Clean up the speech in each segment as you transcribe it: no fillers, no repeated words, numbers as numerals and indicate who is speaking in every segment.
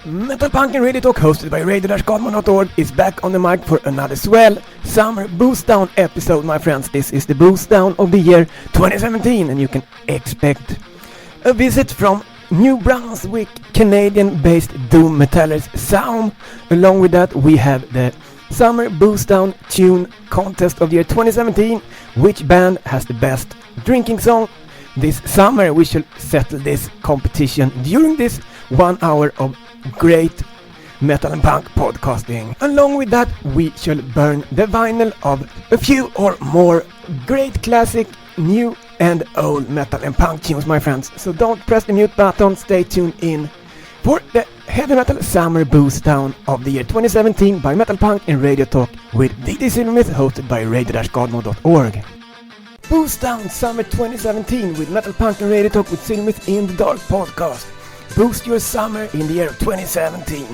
Speaker 1: Metal Punk and Radio Talk, hosted by radio-godmode.org, is back on the mic for another swell summer boost down episode, my friends. This is the boost down of the year 2017, and you can expect a visit from New Brunswick Canadian-based doom metallers Zaum. Along with that, we have the summer boost down tune contest of the year 2017. Which band has the best drinking song? This summer we shall settle this competition during this 1 hour of great metal and punk podcasting. Along with that, we shall burn the vinyl of a few or more great classic new and old metal and punk tunes, my friends. So don't press the mute button, stay tuned in for the heavy metal summer boost down of the year 2017 by Metal Punk and Radio Talk with DJ Silvermyth, hosted by radio-godmode.org. Boost down summer 2017 with Metal Punk and Radio Talk with Silvermyth In The Dark podcast. Boost your summer in the year of 2017.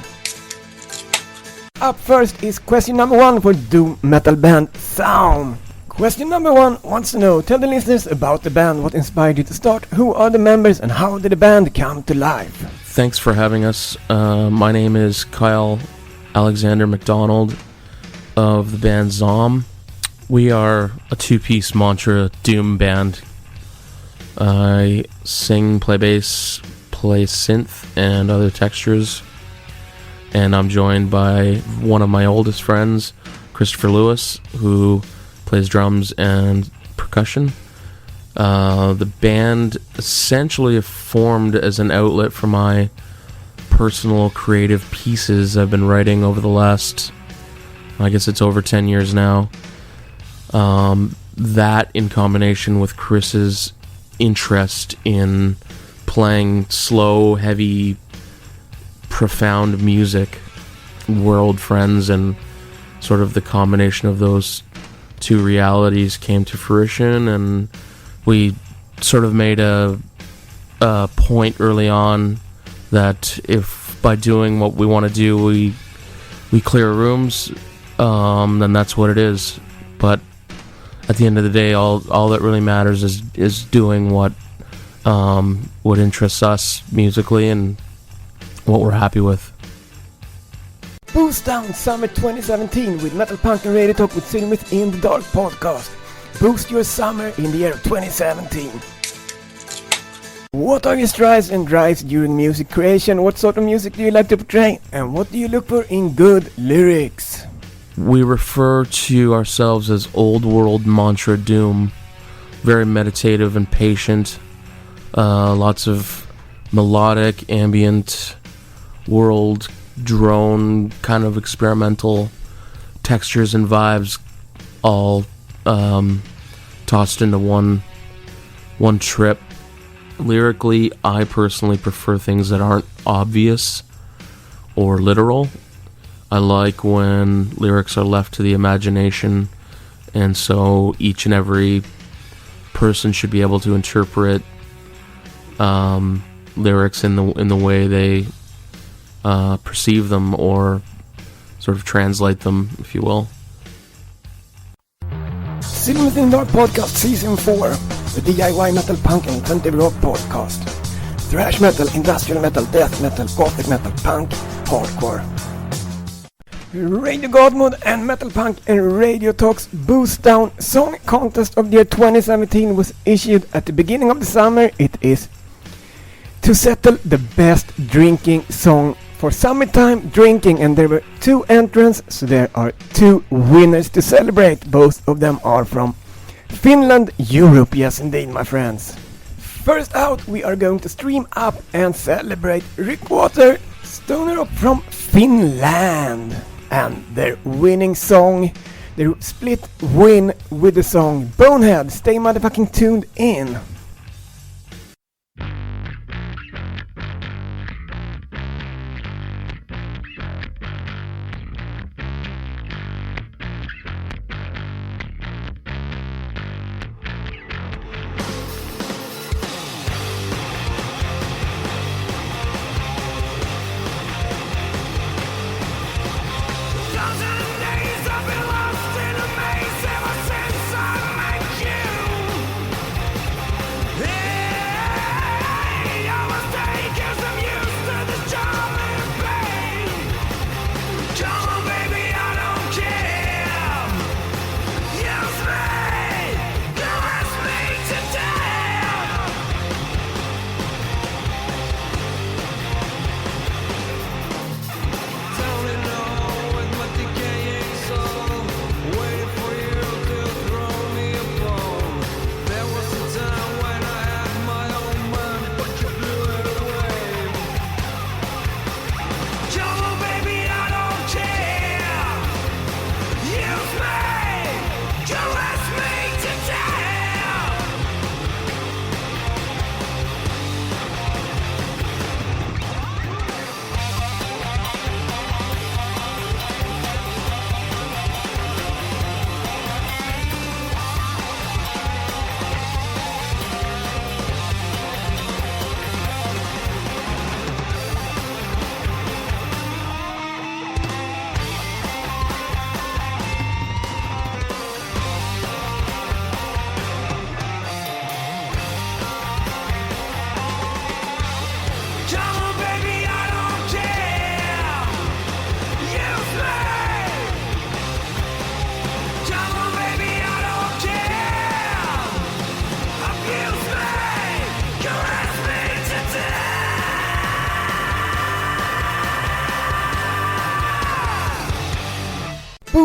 Speaker 1: Up first is question number 1 for doom metal band Zaum. Question number 1 wants to know, tell the listeners about the band, what inspired you to start, who are the members, and how did the band come to life?
Speaker 2: Thanks for having us. My name is Kyle Alexander McDonald of the band Zaum. We are a two-piece mantra doom band. I sing, play bass, play synth and other textures, and I'm joined by one of my oldest friends, Christopher Lewis, who plays drums and percussion. The band essentially formed as an outlet for my personal creative pieces I've been writing over the last, I guess it's over 10 years now. That in combination with Chris's interest in playing slow, heavy, profound music, world friends, and sort of the combination of those two realities came to fruition, and we sort of made a point early on that if by doing what we want to do we clear rooms, then that's what it is. But at the end of the day, all that really matters is doing what interests us musically and what we're happy with.
Speaker 1: Boost down summer 2017 with Metal Punk and Radio Talk with Silvermyth In The Dark podcast. Boost your summer in the year of 2017. What are your strides and drives during music creation? What sort of music do you like to portray? And what do you look for in good lyrics?
Speaker 2: We refer to ourselves as old world mantra doom. Very meditative and patient. Lots of melodic, ambient, world drone kind of experimental textures and vibes, all tossed into one trip. Lyrically, I personally prefer things that aren't obvious or literal. I like when lyrics are left to the imagination, and so each and every person should be able to interpret lyrics in the way they perceive them, or sort of translate them, if you will.
Speaker 1: Silvermyth In The Dark podcast season 4, the DIY metal punk and alternative rock podcast. Thrash metal, industrial metal, death metal, gothic metal, punk, hardcore. Radio Godmode and Metal Punk and Radio Talk's Boost Down Song Contest of the year 2017 was issued at the beginning of the summer. It is to settle the best drinking song for summertime drinking, and there were 2 entrants, so there are 2 winners to celebrate. Both of them are from Finland, Europe. Yes indeed, my friends. First out, we are going to stream up and celebrate Rickwater Stoner Rock from Finland. And their winning song, their split win with the song Bonehead. Stay motherfucking tuned in.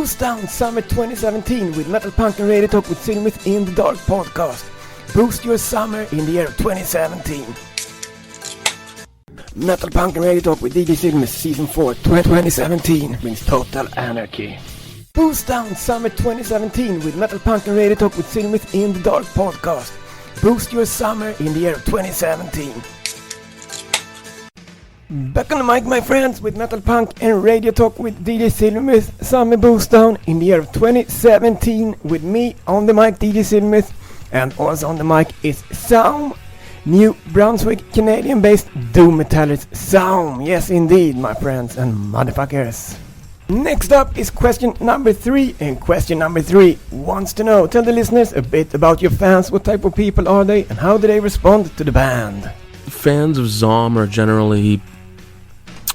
Speaker 1: Boost Down Summer 2017 with Metal Punk and Radio Talk with Silvermyth In The Dark podcast. Boost your summer in the year of 2017. Metal Punk and Radio Talk with DJ Silvermyth Season 4 2017 brings total anarchy. Boost Down Summer 2017 with Metal Punk and Radio Talk with Silvermyth In The Dark podcast. Boost your summer in the year of 2017. Back on the mic, my friends, with Metal Punk and Radio Talk with DJ Silvermyth. Summer Boost Down in the year of 2017 with me on the mic, DJ Silvermyth, and also on the mic is Zaum, New Brunswick Canadian-based doom metallist Zaum. Yes, indeed, my friends and motherfuckers. Next up is question number 3, and question number 3 wants to know, tell the listeners a bit about your fans, what type of people are they, and how do they respond to the band?
Speaker 2: Fans of Zaum are generally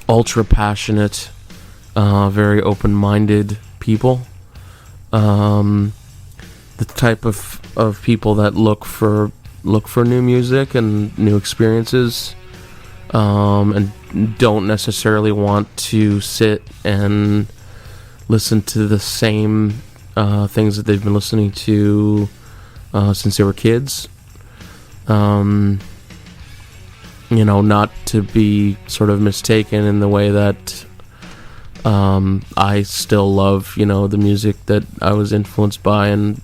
Speaker 2: ultra passionate, very open-minded people. The type of people that look for new music and new experiences, and don't necessarily want to sit and listen to the same things that they've been listening to since they were kids. Not to be sort of mistaken in the way that I still love, the music that I was influenced by and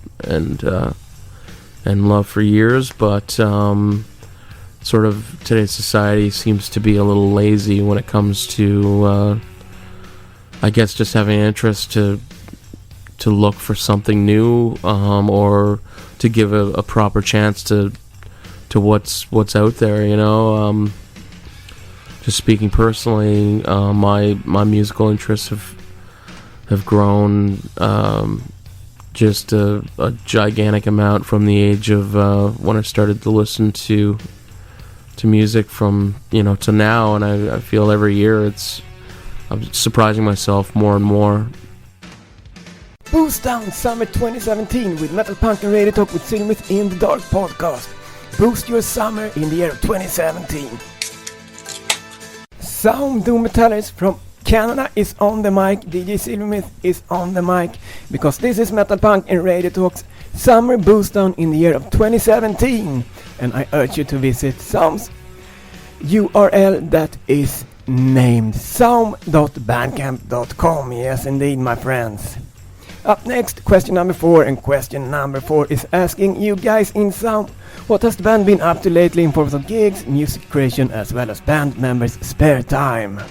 Speaker 2: love for years, but sort of today's society seems to be a little lazy when it comes to, I guess, just having an interest to look for something new, or to give a proper chance to what's out there, Just speaking personally, my musical interests have grown just a gigantic amount from the age of when I started to listen to music from to now, and I feel every year I'm surprising myself more and more.
Speaker 1: Boost Down Summer 2017 with Metal Punk and Radio Talk with Silvermyth In The Dark podcast. Boost your summer in the year of 2017. Zaum doom metallist from Canada is on the mic. DJ Silvermyth is on the mic, because this is Metal Punk and Radio Talk's Summer Boost Down in the year of 2017. And I urge you to visit Zaum's URL that is named zaum.bandcamp.com. Yes, indeed, my friends. Up next, question number 4, and question number 4 is asking you guys in Zaum, what has the band been up to lately in forms of gigs, music creation, as well as band members' spare time?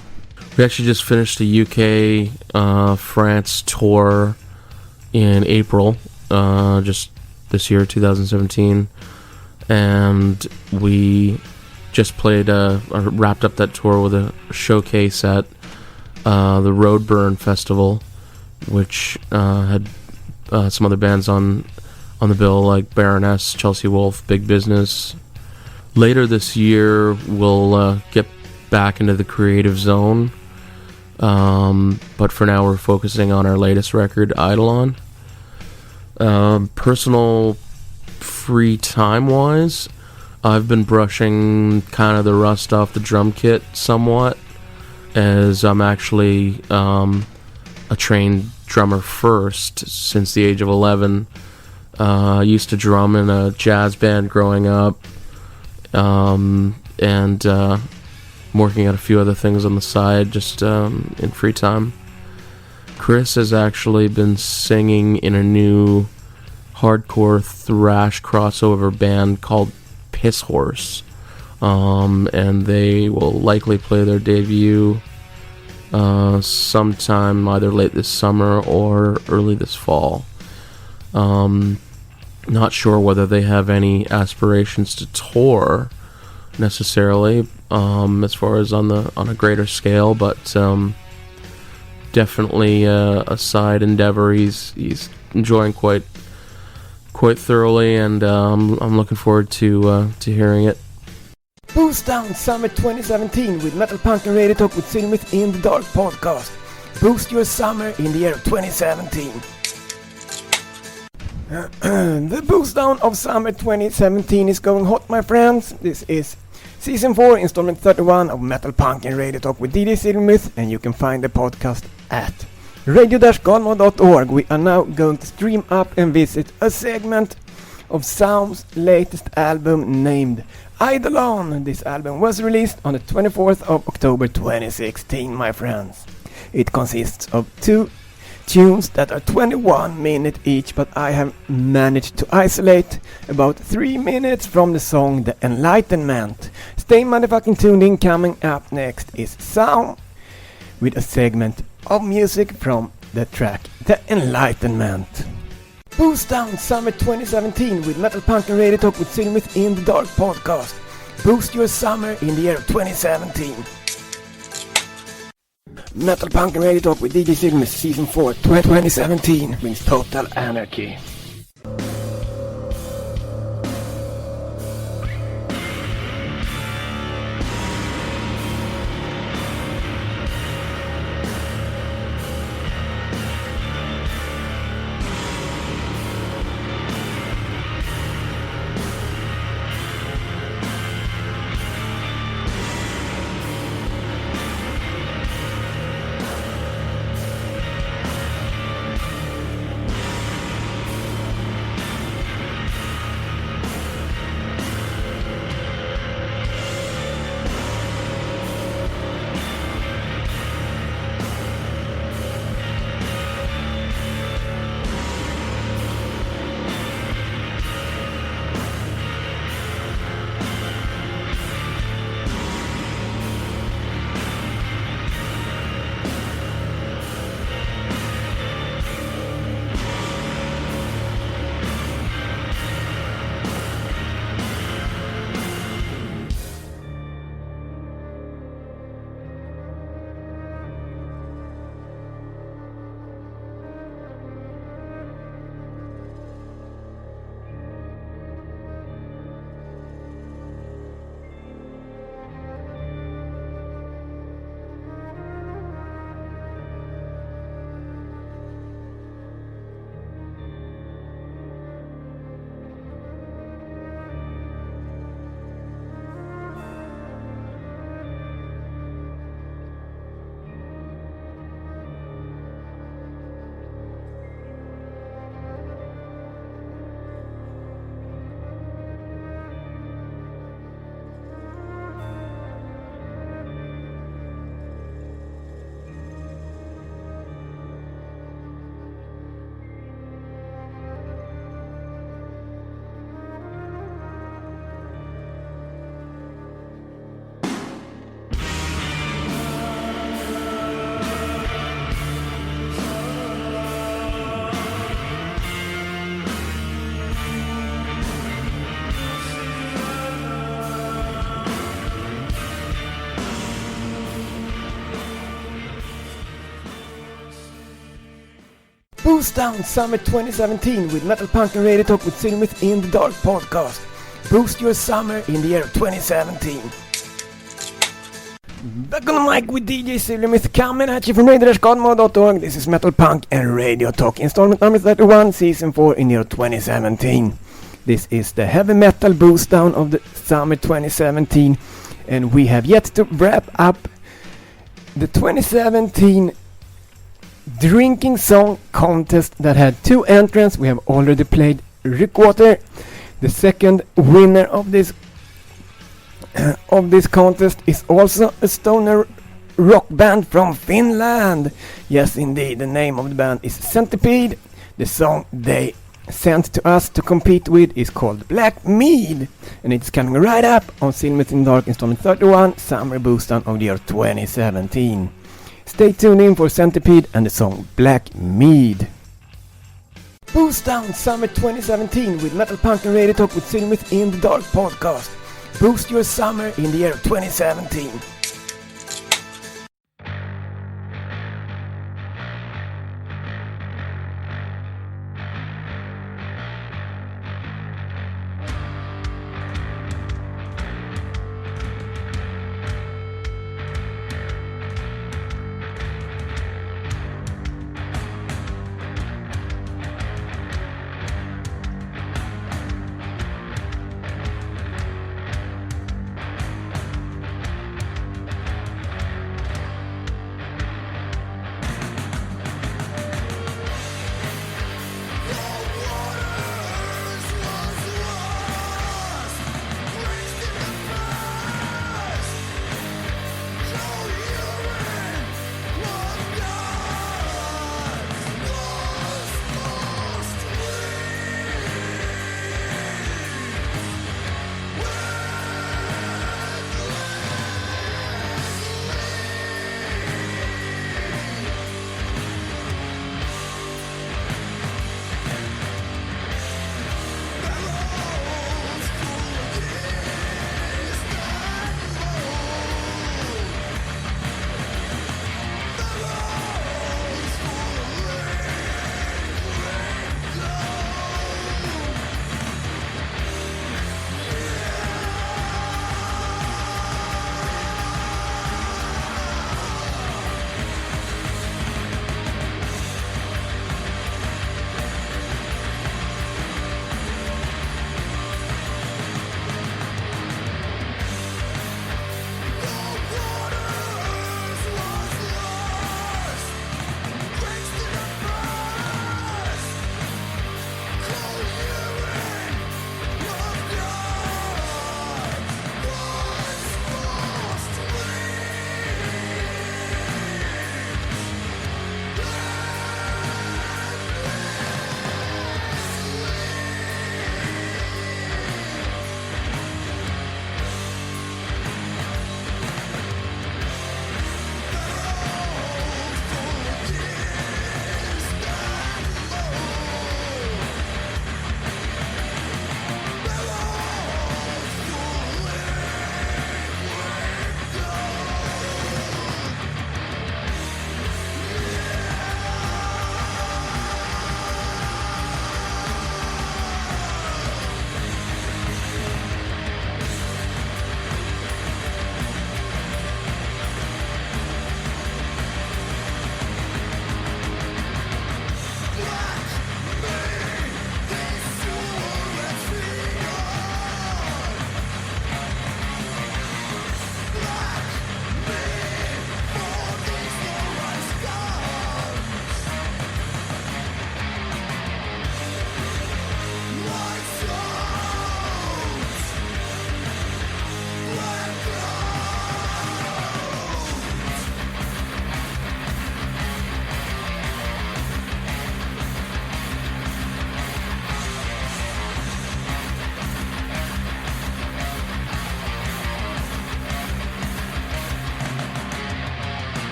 Speaker 2: We actually just finished the UK, France tour in April, just this year, 2017, and we just wrapped up that tour with a showcase at the Roadburn Festival, which had some other bands on the bill, like Baroness, Chelsea Wolfe, Big Business. Later this year, we'll get back into the creative zone, but for now we're focusing on our latest record, Eidolon. Personal free time-wise, I've been brushing kind of the rust off the drum kit somewhat, as I'm actually a trained drummer first since the age of 11. I used to drum in a jazz band growing up, and working at a few other things on the side, just in free time. Chris has actually been singing in a new hardcore thrash crossover band called Piss Horse, and they will likely play their debut sometime either late this summer or early this fall. Not sure whether they have any aspirations to tour necessarily, as far as on a greater scale, but definitely a side endeavor he's enjoying quite thoroughly, and I'm looking forward to hearing it.
Speaker 1: Boost Down Summer 2017 with Metal Punk and Radio Talk with Silvermyth In The Dark podcast. Boost your summer in the year of 2017. The Boost Down of Summer 2017 is going hot, my friends. This is Season 4, Installment 31 of Metal Punk and Radio Talk with DJ Silvermyth, and you can find the podcast at radio-galmo.org. We are now going to stream up and visit a segment of Zaum's latest album named Eidolon. This album was released on the 24th of October 2016, my friends. It consists of 2 tunes that are 21 minutes each, but I have managed to isolate about 3 minutes from the song The Enlightenment. Stay motherfucking tuned in. Coming up next is Zaum with a segment of music from the track The Enlightenment. Boost Down Summer 2017 with Metal Punk and Radio Talk with Silvermyth In The Dark podcast. Boost your summer in the year of 2017. Metal Punk and Radio Talk with DJ Silvermyth Season 4 2017 brings total anarchy. Boost Down Summer 2017 with Metal Punk and Radio Talk with Silvermyth In The Dark podcast. Boost your summer in the year of 2017. Back on the mic with DJ Silvermyth coming at you from radio-galmo.org. This is Metal Punk and Radio Talk, installment number 31, season 4 in the year 2017. This is the heavy metal boost down of the summer 2017, and we have yet to wrap up the 2017 drinking song contest that had 2 entrants. We have already played Rickwater, the second winner of this contest is also a stoner rock band from Finland. Yes, indeed, the name of the band is Centipede. The song they sent to us to compete with is called Black Mead, and it's coming right up on Silvermyth In The Dark installment 31, Summer Boost Down of the year 2017. Stay tuned in for Centipede and the song Black Mead. Boost Down Summer 2017 with Metal Punk and Radio Talk with Silvermyth In The Dark podcast. Boost your summer in the year 2017.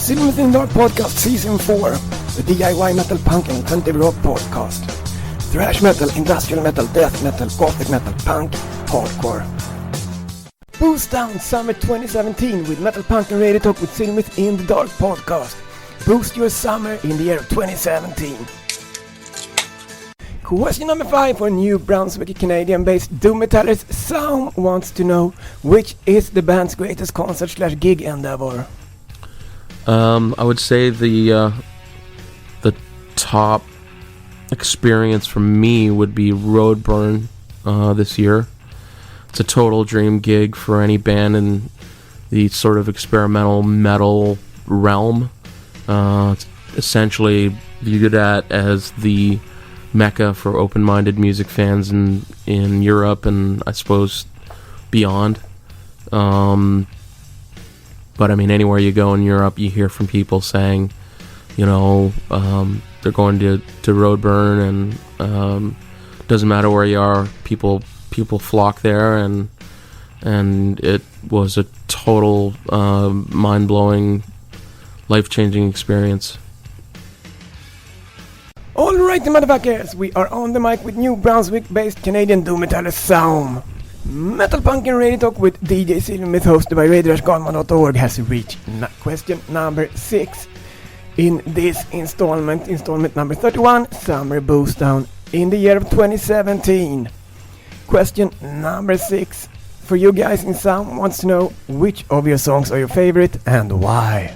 Speaker 1: Silvermyth In The Dark podcast season 4, the DIY metal punk and alternative rock podcast. Thrash metal, industrial metal, death metal, gothic metal, punk, hardcore. Boost Down Summer 2017 with metal punk and radio talk with Silvermyth In The Dark podcast. Boost your summer in the year of 2017. Question number 5 for New Brunswick Canadian-based doom metallers. Zaum wants to know which is the band's greatest concert/gig endeavor.
Speaker 2: I would say the top experience for me would be Roadburn this year. It's a total dream gig for any band in the sort of experimental metal realm. It's essentially viewed at as the mecca for open-minded music fans in Europe and I suppose beyond. But I mean, anywhere you go in Europe, you hear from people saying, you know, they're going to Roadburn, and doesn't matter where you are, people flock there, and it was a total mind-blowing, life-changing experience.
Speaker 1: Alright, motherfuckers, we are on the mic with New Brunswick-based Canadian doom metaller Zaum. Metal Punk and Radio Talk with DJ Silvermyth hosted by Radio-Godman.org has reached question number 6 in this installment number 31, Summer Boost Down in the year of 2017. Question number 6 for you guys in Zaum wants to know which of your songs are your favorite and why.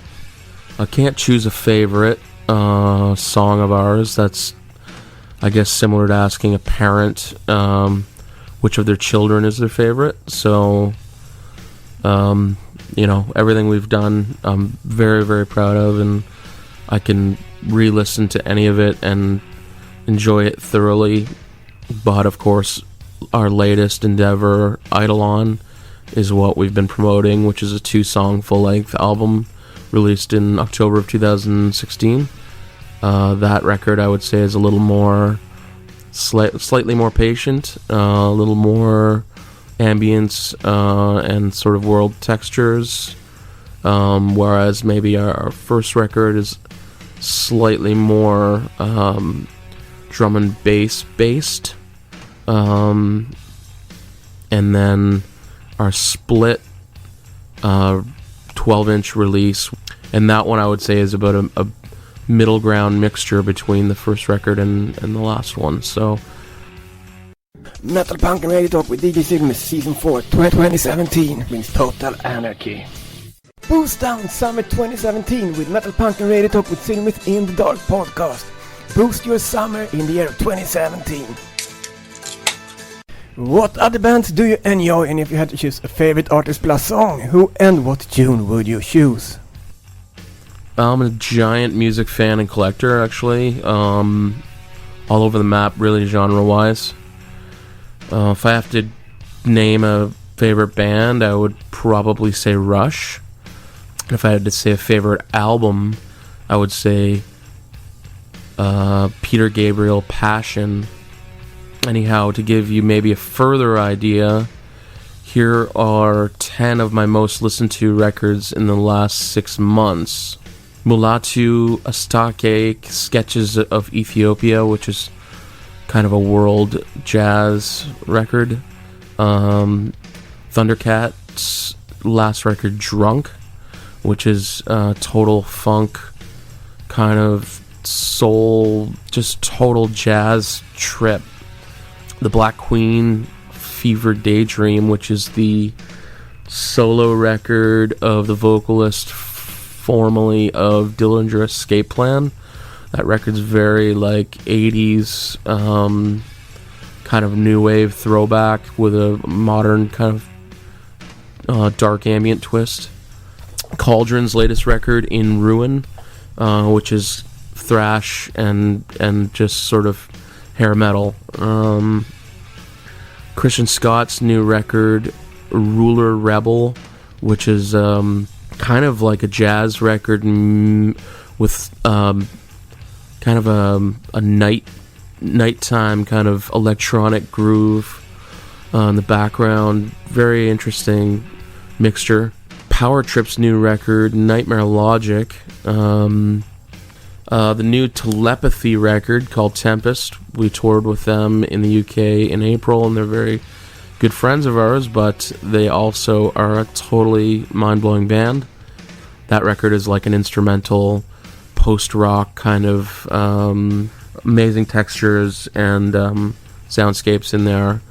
Speaker 2: I can't choose a favorite song of ours. That's, I guess, similar to asking a parent which of their children is their favorite. So, you know, everything we've done, I'm very, very proud of, and I can re-listen to any of it and enjoy it thoroughly. But, of course, our latest endeavor, Eidolon, is what we've been promoting, which is a 2-song full-length album released in October of 2016. That record, I would say, is a little more slightly more patient, a little more ambience and sort of world textures, whereas maybe our first record is slightly more drum and bass based, and then our split 12-inch release, and that one I would say is about a middle ground mixture between the first record and the last one. So
Speaker 1: Metal Punk and Radio Talk with DJ Silvermyth Season 4 2017 brings total anarchy. Boost Down Summer 2017 with Metal Punk and Radio Talk with Silvermyth In The Dark podcast. Boost your summer in the year of 2017. What other bands do you enjoy, and if you had to choose a favorite artist plus song, who and what tune would you choose?
Speaker 2: I'm a giant music fan and collector, actually. All over the map, really, genre-wise. If I have to name a favorite band, I would probably say Rush. And if I had to say a favorite album, I would say Peter Gabriel, Passion. Anyhow, to give you maybe a further idea, here are 10 of my most listened to records in the last 6 months. Mulatu Astake, Sketches of Ethiopia, which is kind of a world jazz record. Thundercat's last record, Drunk, which is total funk, kind of soul, just total jazz trip. The Black Queen, Fever Daydream, which is the solo record of the vocalist formerly of Dillinger Escape Plan. That record's very like 80s kind of new wave throwback with a modern kind of dark ambient twist. Cauldron's latest record, In Ruin, which is thrash and just sort of hair metal. Christian Scott's new record, Ruler Rebel, which is kind of like a jazz record with kind of a nighttime kind of electronic groove in the background. Very interesting mixture. Power Trip's new record, Nightmare Logic. The new Telepathy record called Tempest. We toured with them in the UK in April, and they're very good friends of ours, but they also are a totally mind-blowing band. That record is like an instrumental post-rock kind of amazing textures and soundscapes in there,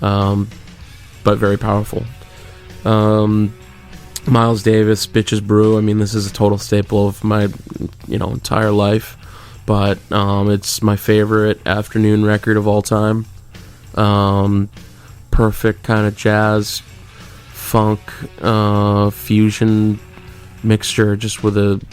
Speaker 2: but very powerful. Miles Davis, Bitches Brew. I mean, this is a total staple of my, entire life. But it's my favorite afternoon record of all time. Perfect kind of jazz, funk, fusion mixture, just with a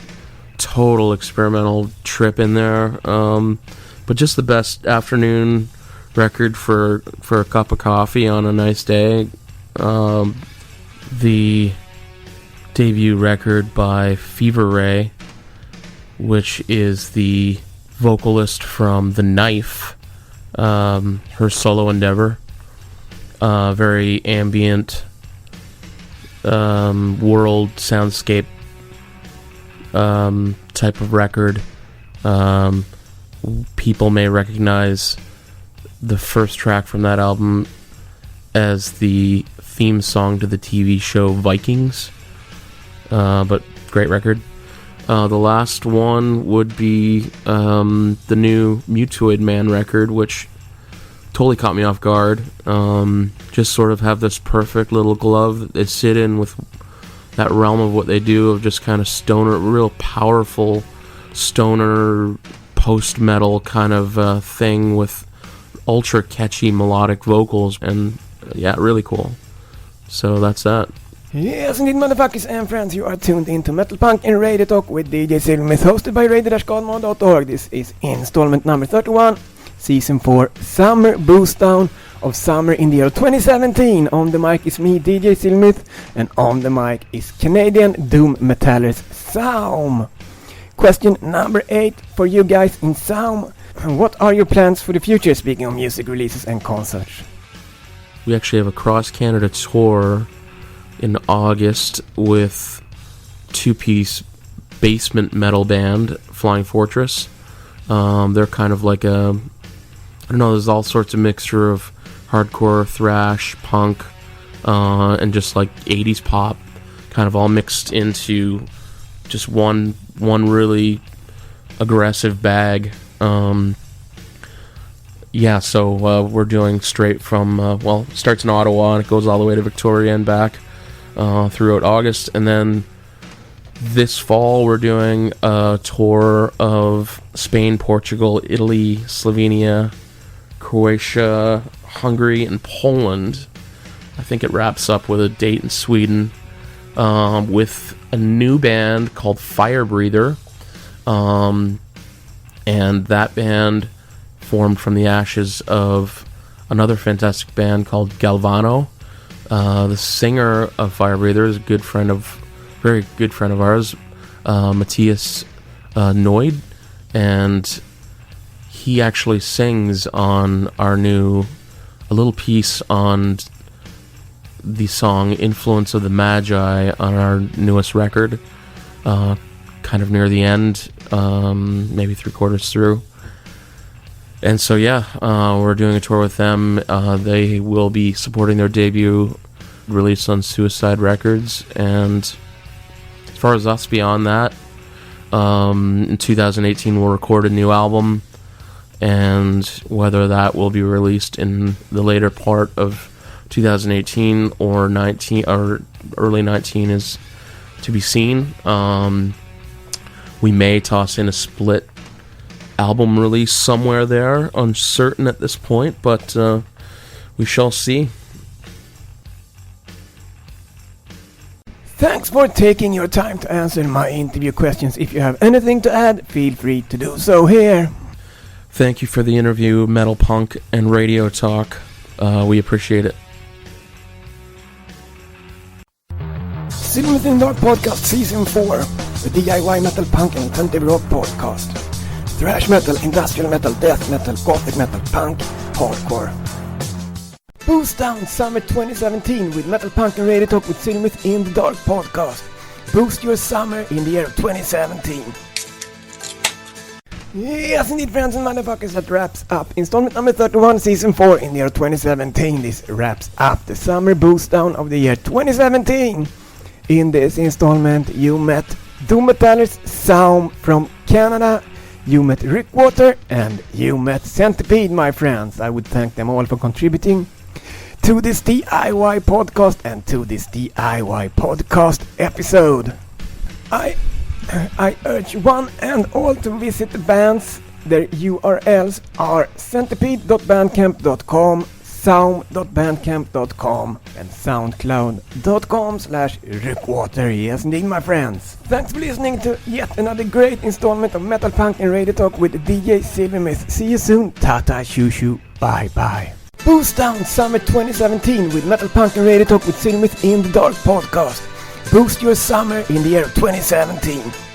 Speaker 2: total experimental trip in there. But just the best afternoon record for a cup of coffee on a nice day. The debut record by Fever Ray, which is the vocalist from The Knife, her solo endeavor. Very ambient world soundscape type of record. People may recognize the first track from that album as the theme song to the TV show Vikings. But great record. The last one would be the new Mutoid Man record, which totally caught me off guard. Just sort of have this perfect little glove that they sit in with that realm of what they do, of just kind of stoner, real powerful stoner post-metal kind of thing with ultra catchy melodic vocals, and yeah, really cool. So that's that.
Speaker 1: Yes, indeed, motherfuckers and friends, you are tuned into Metal Punk and Radio Talk with DJ Silvermyth, hosted by radio-godmode.org. This is installment number 31, season 4, Summer Boost Down of Summer in the year 2017. On the mic is me, DJ Silvermyth, and on the mic is Canadian doom metallers Zaum. Question number 8 for you guys in Zaum. What are your plans for the future, speaking of music releases and concerts?
Speaker 2: We actually have a cross-Canada tour in August with two-piece basement metal band, Flying Fortress. They're kind of like there's all sorts of mixture of hardcore, thrash, punk, and just like 80s pop, kind of all mixed into just one really aggressive bag. So we're doing straight from, starts in Ottawa and it goes all the way to Victoria and back throughout August. And then this fall we're doing a tour of Spain, Portugal, Italy, Slovenia, Croatia, Hungary, and Poland. I think it wraps up with a date in Sweden with a new band called Fire Breather. And that band formed from the ashes of another fantastic band called Galvano. The singer of Fire Breather is a very good friend of ours, Matthias Noid, and he actually sings on a little piece on the song Influence of the Magi on our newest record, kind of near the end, maybe 3/4 through. And so we're doing a tour with them. They will be supporting their debut release on Suicide Records. And as far as us beyond that, in 2018 we'll record a new album, and whether that will be released in the later part of 2018 or early 19 is to be seen. We may toss in a split album release somewhere there, uncertain at this point, but we shall see.
Speaker 1: Thanks for taking your time to answer my interview questions. If you have anything to add, feel free to do so here.
Speaker 2: Thank you for the interview, Metal Punk and Radio Talk. We appreciate it.
Speaker 1: Silvermyth In The Dark podcast season 4, the DIY metal punk and alternative rock podcast. Thrash metal, industrial metal, death metal, gothic metal, punk, hardcore. Boost Down Summer 2017 with Metal Punk and Radio Talk with Silvermyth In The Dark podcast. Boost your summer in the year 2017. Yes, indeed, friends and motherfuckers, that wraps up installment number 31, season 4 in the year 2017. This wraps up the summer boost down of the year 2017. In this installment, you met doom metallers Zaum from Canada, you met Rickwater, and you met Centipede, my friends. I would thank them all for contributing to this DIY podcast and to this DIY podcast episode. I urge one and all to visit the bands. Their URLs are centipede.bandcamp.com, zaum.bandcamp.com, and soundcloud.com/rickwater. Yes, indeed, my friends. Thanks for listening to yet another great installment of Metal Punk and Radio Talk with DJ Silvermyth. See you soon. Tata, shoo, bye bye. Boost Down Summer 2017 with Metal Punk and Radio Talk with Silvermyth In The Dark podcast. Boost your summer in the year 2017.